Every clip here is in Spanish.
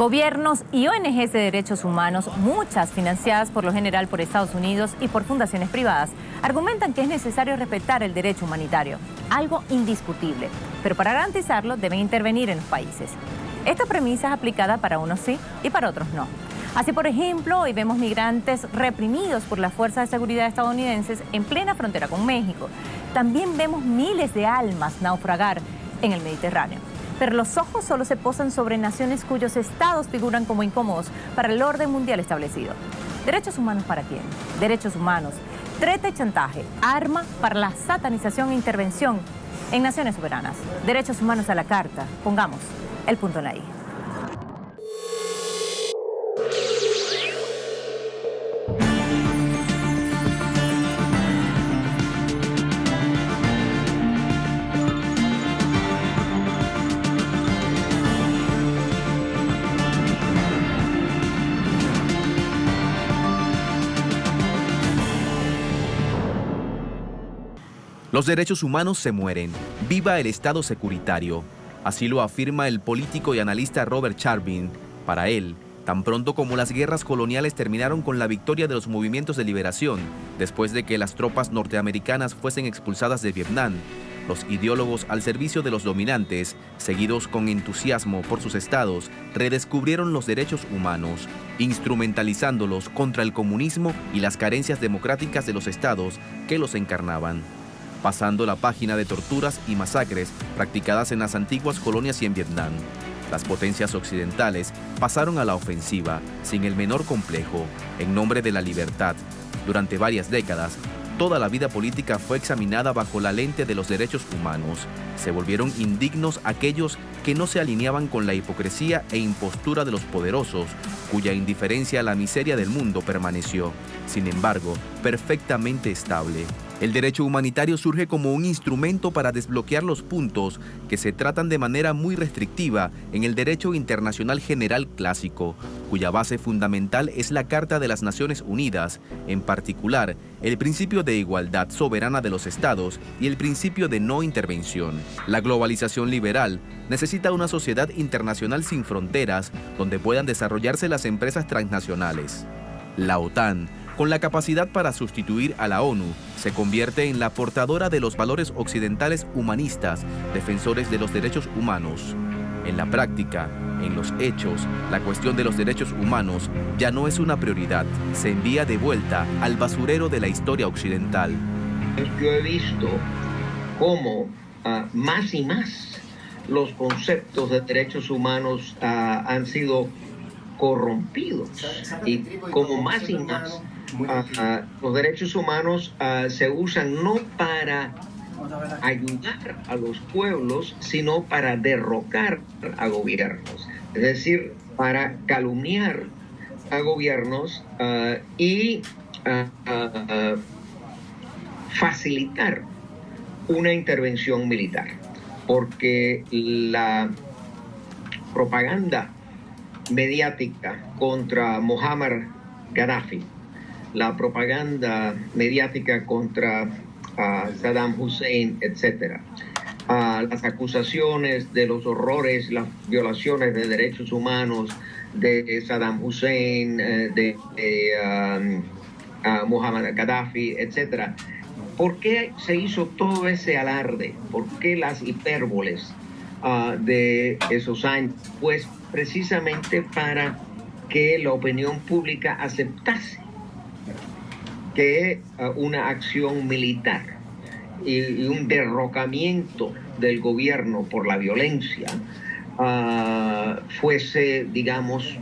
Gobiernos y ONGs de derechos humanos, muchas financiadas por lo general por Estados Unidos y por fundaciones privadas, argumentan que es necesario respetar el derecho humanitario, algo indiscutible, pero para garantizarlo deben intervenir en los países. Esta premisa es aplicada para unos sí y para otros no. Así, por ejemplo, hoy vemos migrantes reprimidos por las fuerzas de seguridad estadounidenses en plena frontera con México. También vemos miles de almas naufragar en el Mediterráneo. Pero los ojos solo se posan sobre naciones cuyos estados figuran como incómodos para el orden mundial establecido. ¿Derechos humanos para quién? Derechos humanos, treta y chantaje, arma para la satanización e intervención en naciones soberanas. Derechos humanos a la carta. Pongamos el punto en la I. Los derechos humanos se mueren. ¡Viva el Estado securitario! Así lo afirma el político y analista Robert Charbin. Para él, tan pronto como las guerras coloniales terminaron con la victoria de los movimientos de liberación, después de que las tropas norteamericanas fuesen expulsadas de Vietnam, los ideólogos al servicio de los dominantes, seguidos con entusiasmo por sus estados, redescubrieron los derechos humanos, instrumentalizándolos contra el comunismo y las carencias democráticas de los estados que los encarnaban, pasando la página de torturas y masacres practicadas en las antiguas colonias y en Vietnam. Las potencias occidentales pasaron a la ofensiva, sin el menor complejo, en nombre de la libertad. Durante varias décadas, toda la vida política fue examinada bajo la lente de los derechos humanos. Se volvieron indignos aquellos que no se alineaban con la hipocresía e impostura de los poderosos, cuya indiferencia a la miseria del mundo permaneció, sin embargo, perfectamente estable. El derecho humanitario surge como un instrumento para desbloquear los puntos que se tratan de manera muy restrictiva en el derecho internacional general clásico, cuya base fundamental es la Carta de las Naciones Unidas, en particular, el principio de igualdad soberana de los estados y el principio de no intervención. La globalización liberal necesita una sociedad internacional sin fronteras donde puedan desarrollarse las empresas transnacionales. La OTAN, con la capacidad para sustituir a la ONU, se convierte en la portadora de los valores occidentales humanistas, defensores de los derechos humanos. En la práctica, en los hechos, la cuestión de los derechos humanos ya no es una prioridad, se envía de vuelta al basurero de la historia occidental. Yo he visto cómo más y más los conceptos de derechos humanos han sido corrompidos y como más y más los derechos humanos se usan no para ayudar a los pueblos, sino para derrocar a gobiernos, es decir, para calumniar a gobiernos y facilitar una intervención militar, porque la propaganda mediática contra Muammar Gaddafi, la propaganda mediática contra Saddam Hussein, etc., las acusaciones de los horrores, las violaciones de derechos humanos de Saddam Hussein, de Muammar Gaddafi, etc. ¿Por qué se hizo todo ese alarde? ¿Por qué las hipérboles de esos años? Pues precisamente para que la opinión pública aceptase que una acción militar y un derrocamiento del gobierno por la violencia fuese, digamos,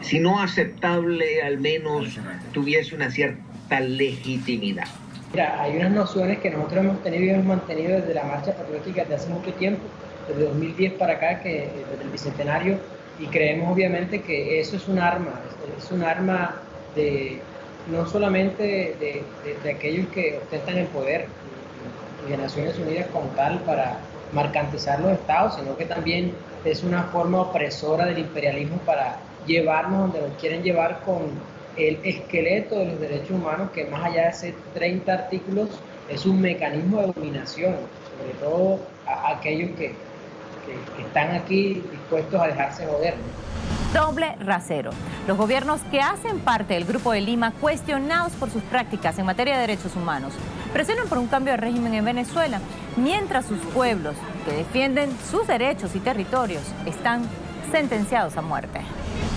si no aceptable, al menos tuviese una cierta legitimidad. Mira, hay unas nociones que nosotros hemos tenido y hemos mantenido desde la marcha patriótica desde hace mucho tiempo, desde 2010 para acá, que desde el Bicentenario, y creemos obviamente que eso es un arma de no solamente de aquellos que ostentan el poder y de Naciones Unidas como tal para mercantilizar los estados, sino que también es una forma opresora del imperialismo para llevarnos donde nos quieren llevar con el esqueleto de los derechos humanos, que más allá de ser 30 artículos es un mecanismo de dominación, sobre todo a aquellos que que están aquí dispuestos a dejarse joder. Doble rasero. Los gobiernos que hacen parte del Grupo de Lima, cuestionados por sus prácticas en materia de derechos humanos, presionan por un cambio de régimen en Venezuela, mientras sus pueblos, que defienden sus derechos y territorios, están sentenciados a muerte.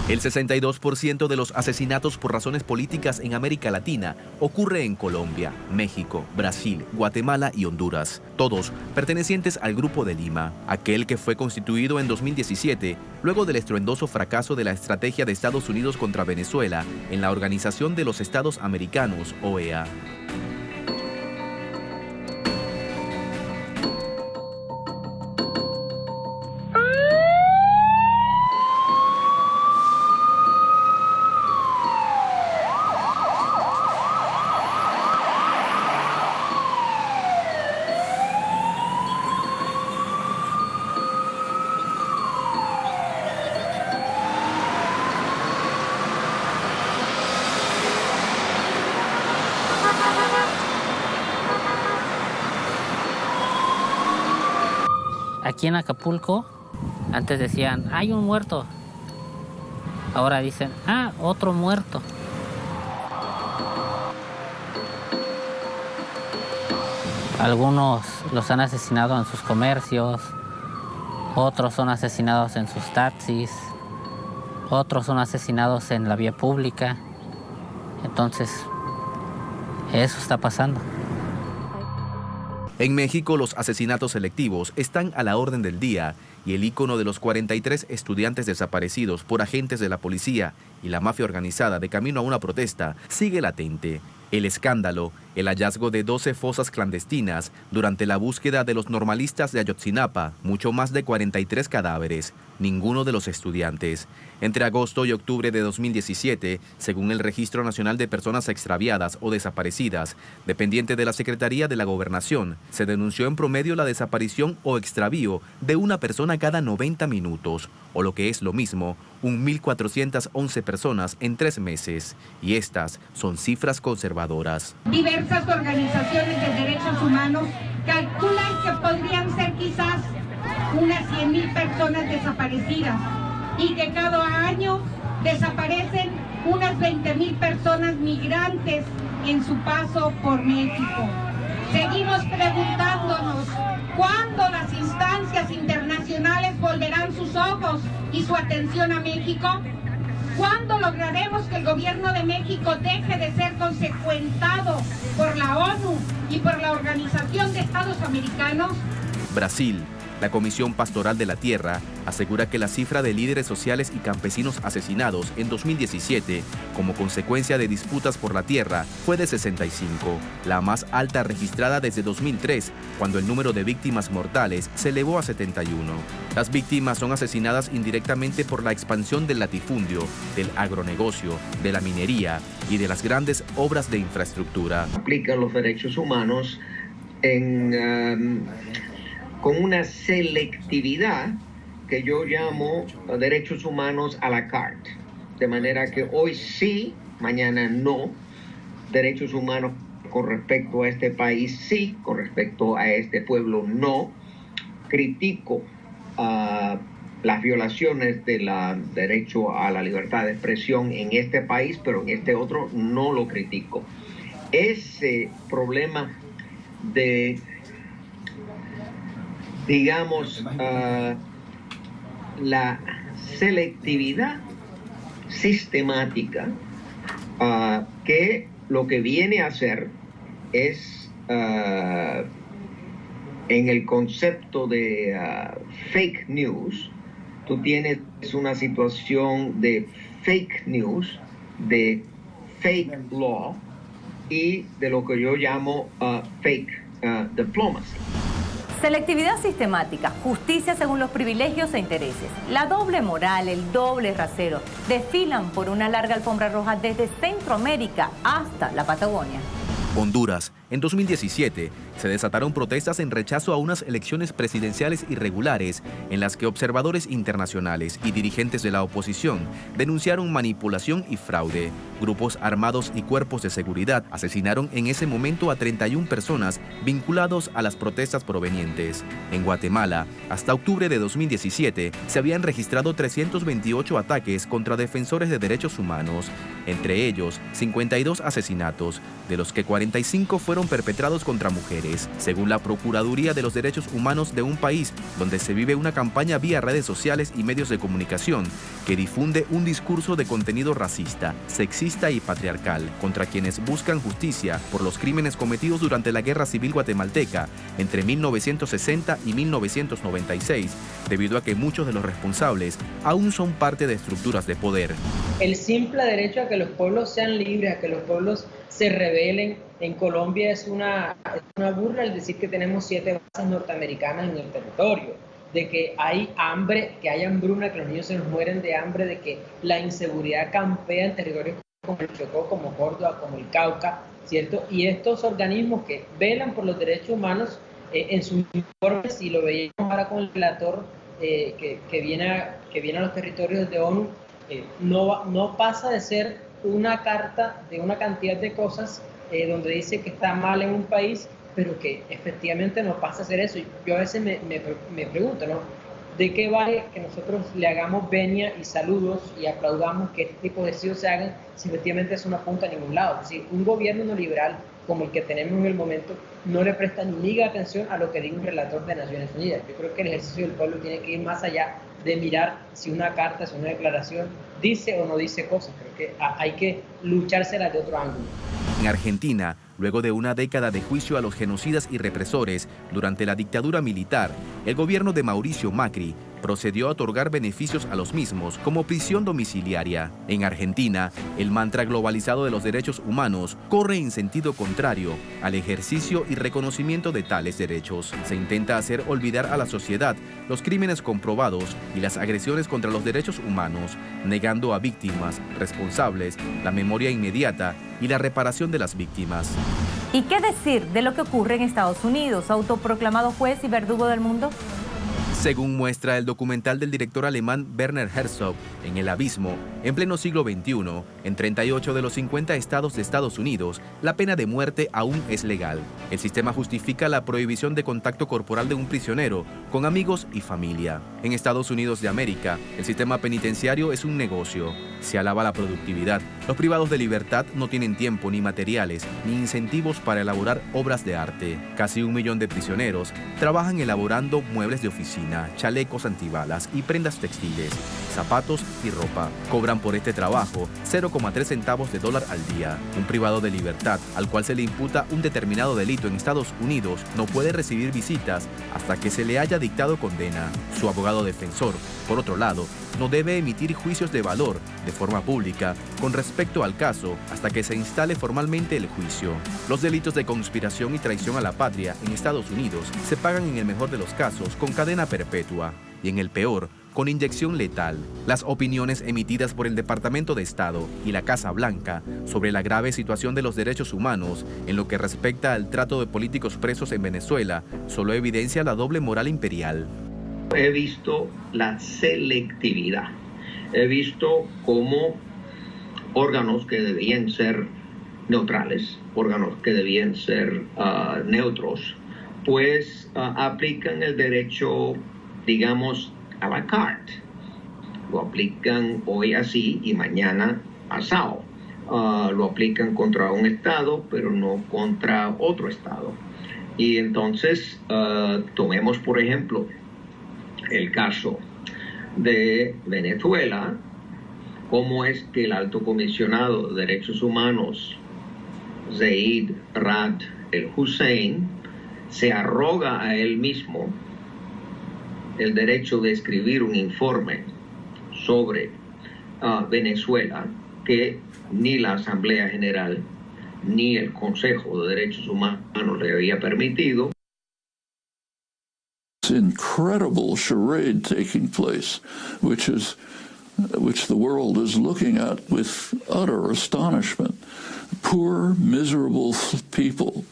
El 62% de los asesinatos por razones políticas en América Latina ocurre en Colombia, México, Brasil, Guatemala y Honduras, todos pertenecientes al Grupo de Lima, aquel que fue constituido en 2017, luego del estruendoso fracaso de la estrategia de Estados Unidos contra Venezuela en la Organización de los Estados Americanos, OEA. Aquí en Acapulco, antes decían, hay un muerto. Ahora dicen, otro muerto. Algunos los han asesinado en sus comercios, otros son asesinados en sus taxis, otros son asesinados en la vía pública. Entonces, eso está pasando. En México, los asesinatos selectivos están a la orden del día y el ícono de los 43 estudiantes desaparecidos por agentes de la policía y la mafia organizada de camino a una protesta sigue latente. El escándalo, el hallazgo de 12 fosas clandestinas durante la búsqueda de los normalistas de Ayotzinapa, mucho más de 43 cadáveres, ninguno de los estudiantes. Entre agosto y octubre de 2017, según el Registro Nacional de Personas Extraviadas o Desaparecidas, dependiente de la Secretaría de la Gobernación, se denunció en promedio la desaparición o extravío de una persona cada 90 minutos, o lo que es lo mismo, 1.411 personas en 3 meses. Y estas son cifras conservadoras. Diversas organizaciones de derechos humanos calculan que podrían ser quizás unas 100.000 personas desaparecidas y que cada año desaparecen unas 20.000 personas migrantes en su paso por México. Seguimos preguntándonos cuándo las instancias internacionales volverán sus ojos y su atención a México. ¿Cuándo lograremos que el gobierno de México deje de ser consecuentado por la ONU y por la Organización de Estados Americanos? Brasil. La Comisión Pastoral de la Tierra asegura que la cifra de líderes sociales y campesinos asesinados en 2017 como consecuencia de disputas por la tierra fue de 65, la más alta registrada desde 2003, cuando el número de víctimas mortales se elevó a 71. Las víctimas son asesinadas indirectamente por la expansión del latifundio, del agronegocio, de la minería y de las grandes obras de infraestructura. Aplican los derechos humanos con una selectividad que yo llamo derechos humanos a la carte. De manera que hoy sí, mañana no. Derechos humanos con respecto a este país sí, con respecto a este pueblo no. Critico las violaciones del derecho a la libertad de expresión en este país, pero en este otro no lo critico. Ese problema de, digamos, la selectividad sistemática, que lo que viene a hacer es, en el concepto de fake news, tú tienes una situación de fake news, de fake law y de lo que yo llamo fake diplomacy. Selectividad sistemática, justicia según los privilegios e intereses. La doble moral, el doble rasero, desfilan por una larga alfombra roja desde Centroamérica hasta la Patagonia. Honduras, en 2017, se desataron protestas en rechazo a unas elecciones presidenciales irregulares en las que observadores internacionales y dirigentes de la oposición denunciaron manipulación y fraude. Grupos armados y cuerpos de seguridad asesinaron en ese momento a 31 personas vinculados a las protestas provenientes. En Guatemala, hasta octubre de 2017, se habían registrado 328 ataques contra defensores de derechos humanos, entre ellos 52 asesinatos, de los que 45 fueron perpetrados contra mujeres, según la Procuraduría de los Derechos Humanos de un país donde se vive una campaña vía redes sociales y medios de comunicación que difunde un discurso de contenido racista, sexista y patriarcal contra quienes buscan justicia por los crímenes cometidos durante la Guerra Civil Guatemalteca entre 1960 y 1996, debido a que muchos de los responsables aún son parte de estructuras de poder. El simple derecho a que los pueblos sean libres, a que los pueblos se rebelen, en Colombia es una burla el decir que tenemos 7 bases norteamericanas en el territorio, de que hay hambre, que hay hambruna, que los niños se nos mueren de hambre, de que la inseguridad campea en territorios como el Chocó, como Córdoba, como el Cauca, ¿cierto? Y estos organismos que velan por los derechos humanos en sus informes, y lo veíamos ahora con el relator que viene a los territorios de ONU, no pasa de ser una carta de una cantidad de cosas donde dice que está mal en un país, pero que efectivamente no pasa a ser eso. Yo a veces me pregunto, ¿no? ¿De qué vale que nosotros le hagamos venia y saludos y aplaudamos que este tipo de ejercicios se hagan si efectivamente eso no apunta a ningún lado? Es decir, un gobierno neoliberal como el que tenemos en el momento no le presta ni miga atención a lo que diga un relator de Naciones Unidas. Yo creo que el ejercicio del pueblo tiene que ir más allá de mirar si una carta, si una declaración dice o no dice cosas. Creo que hay que luchárselas de otro ángulo. En Argentina, luego de una década de juicio a los genocidas y represores durante la dictadura militar, el gobierno de Mauricio Macri procedió a otorgar beneficios a los mismos como prisión domiciliaria. En Argentina, el mantra globalizado de los derechos humanos corre en sentido contrario al ejercicio y reconocimiento de tales derechos. Se intenta hacer olvidar a la sociedad los crímenes comprobados y las agresiones contra los derechos humanos, negando a víctimas, responsables, la memoria inmediata y la reparación de las víctimas. ¿Y qué decir de lo que ocurre en Estados Unidos, autoproclamado juez y verdugo del mundo? Según muestra el documental del director alemán Werner Herzog, En el abismo, en pleno siglo XXI, en 38 de los 50 estados de Estados Unidos, la pena de muerte aún es legal. El sistema justifica la prohibición de contacto corporal de un prisionero con amigos y familia. En Estados Unidos de América, el sistema penitenciario es un negocio. Se alaba la productividad. Los privados de libertad no tienen tiempo, ni materiales, ni incentivos para elaborar obras de arte. Casi 1 millón de prisioneros trabajan elaborando muebles de oficina, chalecos antibalas y prendas textiles, zapatos y ropa. Cobran por este trabajo 0,3 centavos de dólar al día. Un privado de libertad al cual se le imputa un determinado delito en Estados Unidos no puede recibir visitas hasta que se le haya dictado condena. Su abogado defensor, por otro lado, no debe emitir juicios de valor de forma pública con respecto al caso hasta que se instale formalmente el juicio. Los delitos de conspiración y traición a la patria en Estados Unidos se pagan en el mejor de los casos con cadena perpetua y en el peor con inyección letal. Las opiniones emitidas por el Departamento de Estado y la Casa Blanca sobre la grave situación de los derechos humanos en lo que respecta al trato de políticos presos en Venezuela solo evidencia la doble moral imperial. He visto la selectividad. He visto cómo órganos que debían ser neutrales, órganos que debían ser neutros, pues aplican el derecho, digamos, a la carte. Lo aplican hoy así y mañana asado. Lo aplican contra un Estado, pero no contra otro Estado. Y entonces, tomemos por ejemplo el caso de Venezuela, cómo es que el alto comisionado de derechos humanos, Zeid Ra'ad el-Hussein, se arroga a él mismo el derecho de escribir un informe sobre Venezuela que ni la Asamblea General ni el Consejo de Derechos Humanos le había permitido. Incredible charade taking place, which is which the world is looking at with utter astonishment. Poor, miserable people,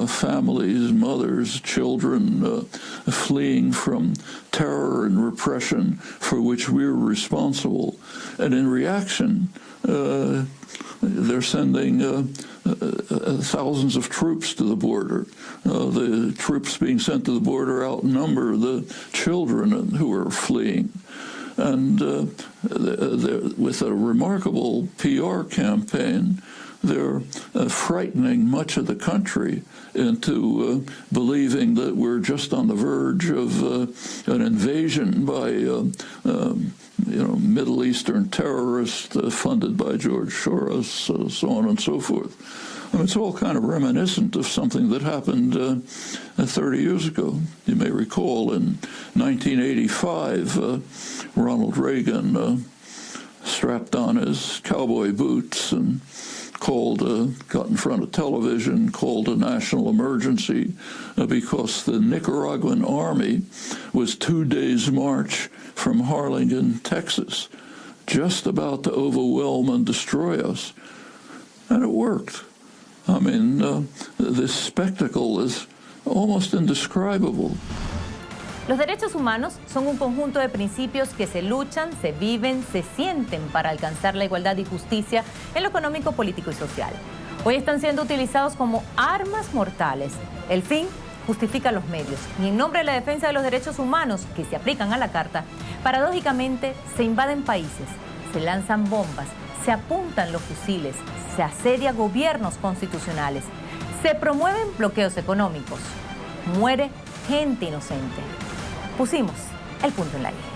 families, mothers, children, fleeing from terror and repression for which we're responsible. And in reaction, they're sending thousands of troops to the border. The troops being sent to the border outnumber the children who are fleeing. And with a remarkable PR campaign, they're frightening much of the country into believing that we're just on the verge of an invasion by Middle Eastern terrorists funded by George Soros, so on and so forth. I mean, it's all kind of reminiscent of something that happened 30 years ago. You may recall in 1985, Ronald Reagan strapped on his cowboy boots and got in front of television, called a national emergency because the Nicaraguan army was 2 days' march from Harlingen, Texas, just about to overwhelm and destroy us. And it worked. I mean, this spectacle is almost indescribable. Los derechos humanos son un conjunto de principios que se luchan, se viven, se sienten para alcanzar la igualdad y justicia en lo económico, político y social. Hoy están siendo utilizados como armas mortales. El fin justifica los medios y en nombre de la defensa de los derechos humanos que se aplican a la Carta, paradójicamente se invaden países, se lanzan bombas, se apuntan los fusiles, se asedia gobiernos constitucionales, se promueven bloqueos económicos, muere gente inocente. Pusimos el punto en la I.